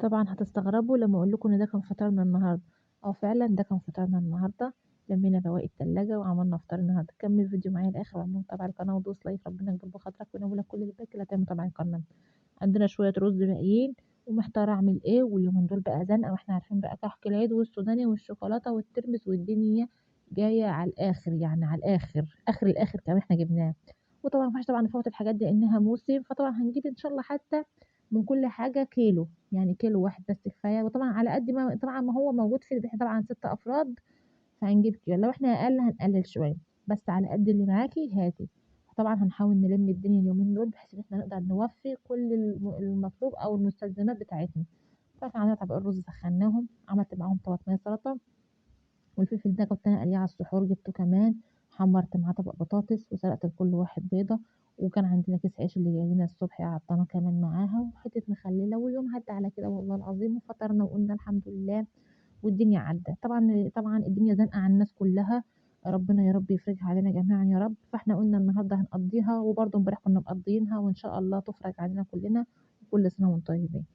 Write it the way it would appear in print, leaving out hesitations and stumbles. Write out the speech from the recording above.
طبعًا هتستغربوا لمّا أقول لكم إن ده كان فطارنا النهارده، فعلًا ده كان فطارنا النهارده، لمينا بواقي التلاجة وعملنا فطار النهارده، كمّل الفيديو معايا للآخر واعملوا متابعة للقناة ودوس لايك ربنا يكبر بخاطرك وينوّر لك كل اللي فات لا تعمل متابعة للقناة. عندنا شوية رز باقيين ومحتارة أعمل إيه، واليومين دول بقى زنقة وإحنا عارفين بقى كحك العيد والسوداني والشوكولاتة والترمس والدنيا جاية على الآخر، يعني على الآخر، آخر الآخر كمان إحنا جبناه. وطبعًا ما ينفعش طبعًا نفوّت الحاجات دي لإنها موسم، فطبعًا هنجيب إن شاء الله حتى من كل حاجة كيلو، يعني كيلو واحد بس كفاية، وطبعًا على قد ما طبعًا ما هو موجود في إحنا طبعًا 6 أفراد، فهنجيب كيلو، لو إحنا أقل هنقلل شوية، بس على قد اللي معاكِ هاتي. طبعًا هنحاول نلم الدنيا اليومين دول بحيث إن إحنا نقدر نوفّي كل المطلوب أو المستلزمات بتاعتنا. فإحنا عندنا طبق الرز سخّناهم، عملت معاهم طماطمية سلطة، والفلفل ده كنت أنا قالياه على السحور جبته كمان، حمّرت معاه طبق بطاطس وسلقت لكل واحد بيضة، وكان عندنا كيس عيش اللي جاي لنا الصبح قطّعناه كمان معاها، وحتة مخلّلة، واليوم عدّى على كده والله العظيم، وفطرنا وقُلنا الحمد لله والدنيا عدّت. طبعًا الدنيا زنقة على الناس كلّها، ربنا يا رب يفرجها علينا جميعًا يا رب، فإحنا قُلنا النهارده هنقضّيها، وبرضه امبارح كنا مقضّيينها، وإن شاء الله تُفرج علينا كلّنا، وكل سنة وأنتم طيبين.